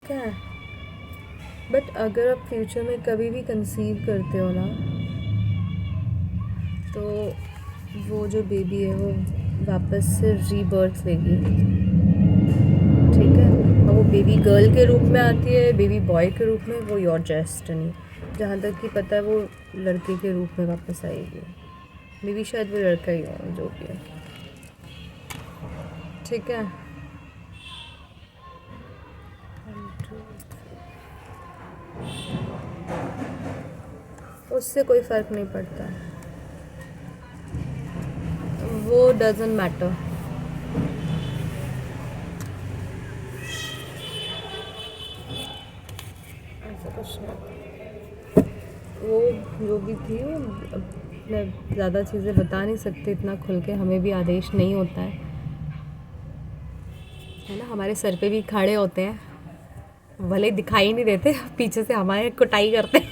क्या है। बट अगर आप फ्यूचर में कभी भी कंसीव करते हो ना, तो वो जो बेबी है वो वापस से रीबर्थ लेगी। ठीक है, और वो बेबी गर्ल के रूप में आती है, बेबी बॉय के रूप में, वो योर डेस्टिनी। जहाँ तक कि पता है वो लड़के के रूप में वापस आएगी। मे बी शायद वो लड़का ही हो, जो भी है। ठीक है। उससे कोई फ़र्क नहीं पड़ता, वो डजेंट मैटर। ऐसा कुछ नहीं, वो जो भी थी वो, अब मैं ज़्यादा चीज़ें बता नहीं सकती इतना खुल के, हमें भी आदेश नहीं होता है ना। हमारे सर पे भी खड़े होते हैं, भले दिखाई नहीं देते, पीछे से हमारे कुटाई करते हैं।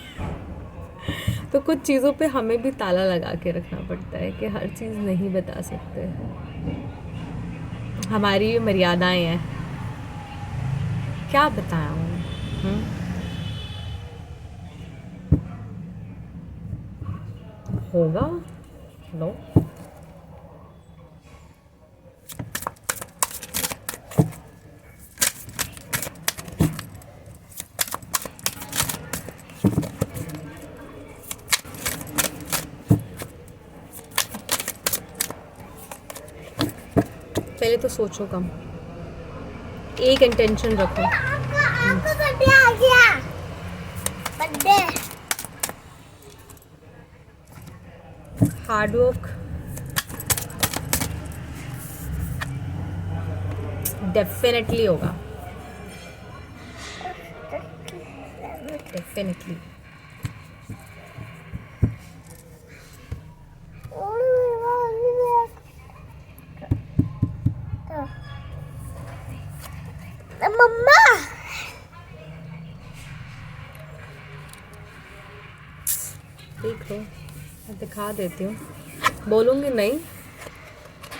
तो कुछ चीज़ों पे हमें भी ताला लगा के रखना पड़ता है कि हर चीज़ नहीं बता सकते, हमारी भी मर्यादाएं हैं। क्या बताया हूँ। होगा। नो, पहले तो सोचो कम, एक इंटेंशन रखो। बर्थडे आ गया, बर्थडे। हार्ड वर्क डेफिनेटली होगा, डेफिनेटली। मम्मा देख लो, मैं दिखा देती हूँ, बोलूँगी नहीं,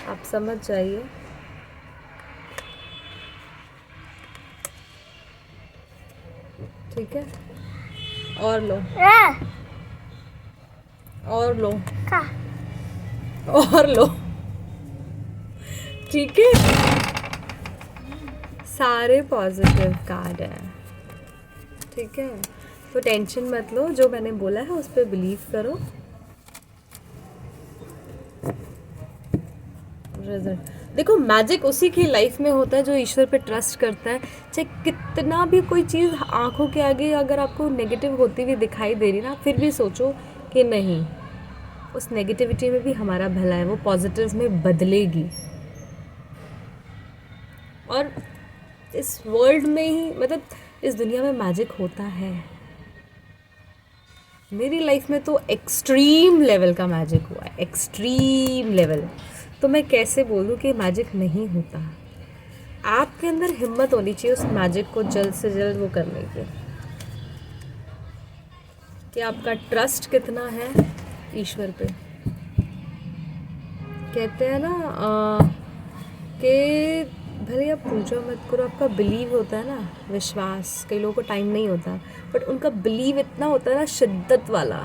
आप समझ जाइए। ठीक है, और लो, और लो, का और लो। ठीक है, सारे पॉजिटिव कार्ड हैं। ठीक है, तो टेंशन मत लो, जो मैंने बोला है उस पर बिलीव करो। रिजल्ट देखो, मैजिक उसी की लाइफ में होता है जो ईश्वर पे ट्रस्ट करता है। चाहे कितना भी कोई चीज़ आंखों के आगे अगर आपको नेगेटिव होती हुई दिखाई दे रही ना, फिर भी सोचो कि नहीं, उस नेगेटिविटी में भी हमारा भला है, वो पॉजिटिव में बदलेगी। और इस वर्ल्ड में ही, मतलब इस दुनिया में मैजिक होता है। मेरी लाइफ में तो एक्सट्रीम लेवल का मैजिक हुआ है, एक्सट्रीम लेवल। तो मैं कैसे बोलूँ कि मैजिक नहीं होता। आपके अंदर हिम्मत होनी चाहिए उस मैजिक को जल्द से जल्द वो करने की, कि आपका ट्रस्ट कितना है ईश्वर पे। कहते हैं ना कि भले आप पूजा मत करो, आपका बिलीव होता है ना, विश्वास। कई लोगों को टाइम नहीं होता, बट उनका बिलीव इतना होता है ना, शिद्दत वाला,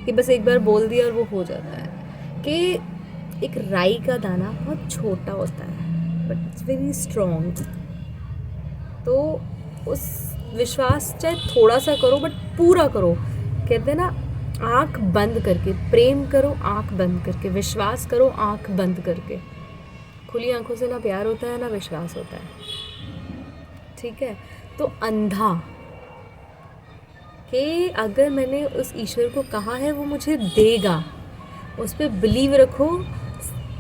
कि बस एक बार बोल दिया और वो हो जाता है। कि एक राई का दाना बहुत छोटा होता है बट इट्स वेरी स्ट्रॉन्ग। तो उस विश्वास चाहे थोड़ा सा करो बट पूरा करो। कहते हैं ना, आँख बंद करके प्रेम करो, आँख बंद करके विश्वास करो, आँख बंद करके। खुली आंखों से ना प्यार होता है ना विश्वास होता है। ठीक है, तो अंधा कि अगर मैंने उस ईश्वर को कहा है वो मुझे देगा, उस पर बिलीव रखो।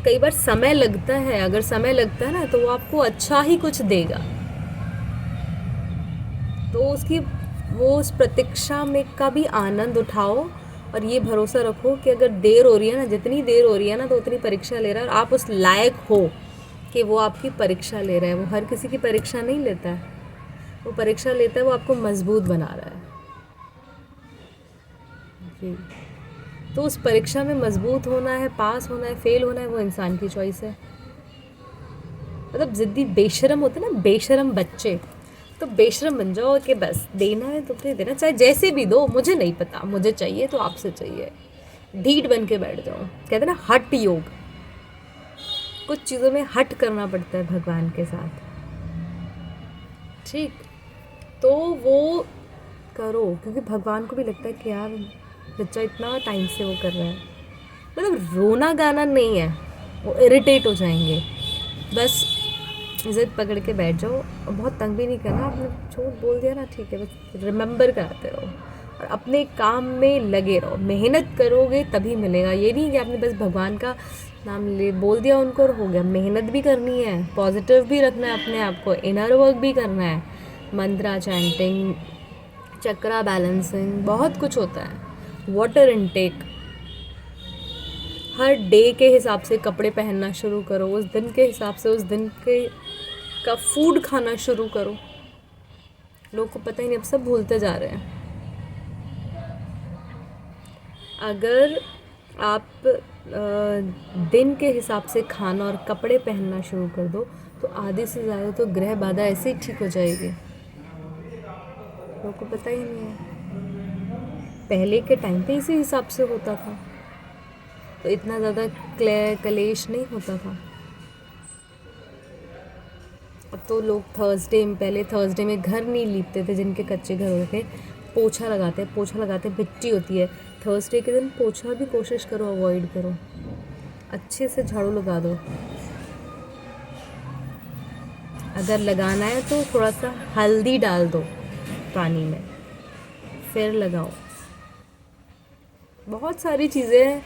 कई बार समय लगता है, अगर समय लगता है ना तो वो आपको अच्छा ही कुछ देगा। तो उसकी वो उस प्रतीक्षा में का भी आनंद उठाओ, और ये भरोसा रखो कि अगर देर हो रही है ना, जितनी देर हो रही है ना, तो उतनी परीक्षा ले रहा है, और आप उस लायक हो कि वो आपकी परीक्षा ले रहा है। वो हर किसी की परीक्षा नहीं लेता है, वो परीक्षा लेता है, वो आपको मजबूत बना रहा है जी। तो उस परीक्षा में मजबूत होना है, पास होना है, फेल होना है, वो इंसान की चॉइस है। मतलब ज़िद्दी बेशरम होते ना, बेशरम बच्चे, तो बेशरम बन जाओ कि बस देना है तो दे देना, चाहे जैसे भी दो, मुझे नहीं पता, मुझे चाहिए तो आपसे चाहिए। ढीठ बन के बैठ जाओ। कहते हैं ना हठ योग, कुछ चीज़ों में हट करना पड़ता है भगवान के साथ। ठीक, तो वो करो, क्योंकि भगवान को भी लगता है कि यार बच्चा इतना टाइम से वो कर रहा है। मतलब रोना गाना नहीं है, वो इरिटेट हो जाएंगे। बस जिद पकड़ के बैठ जाओ, और बहुत तंग भी नहीं करना। आपने झूठ बोल दिया ना, ठीक है, बस रिमेंबर कराते रहो और अपने काम में लगे रहो। मेहनत करोगे तभी मिलेगा। ये नहीं कि आपने बस भगवान का नाम ले बोल दिया उनको और हो गया। मेहनत भी करनी है, पॉजिटिव भी रखना है अपने आप को, इनर वर्क भी करना है, मंत्रा चैंटिंग, चक्रा बैलेंसिंग, बहुत कुछ होता है। वाटर इनटेक, हर डे के हिसाब से कपड़े पहनना शुरू करो, उस दिन के हिसाब से उस दिन के का फूड खाना शुरू करो। लोग को पता ही नहीं, अब सब भूलते जा रहे हैं। अगर आप दिन के हिसाब से खाना और कपड़े पहनना शुरू कर दो तो आधे से ज़्यादा तो ग्रह बाधा ऐसे ही ठीक हो जाएगी। लोगों को पता ही नहीं है। पहले के टाइम पे इसी हिसाब से होता था, तो इतना ज़्यादा कलेश नहीं होता था। अब तो लोग पहले थर्सडे में घर नहीं लीपते थे, जिनके कच्चे घर होते थे, पोछा लगाते मिट्टी होती है। थर्सडे के दिन पोछा भी कोशिश करो अवॉइड करो, अच्छे से झाड़ू लगा दो। अगर लगाना है तो थोड़ा सा हल्दी डाल दो पानी में, फिर लगाओ। बहुत सारी चीज़ें हैं,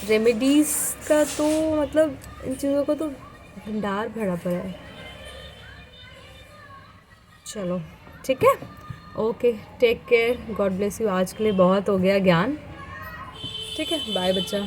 रेमेडीज़ का तो मतलब इन चीज़ों का तो भंडार भरा पड़ा है। चलो ठीक है, okay, take care, God bless you. आज के लिए बहुत हो गया ज्ञान। ठीक है, बाय बच्चा।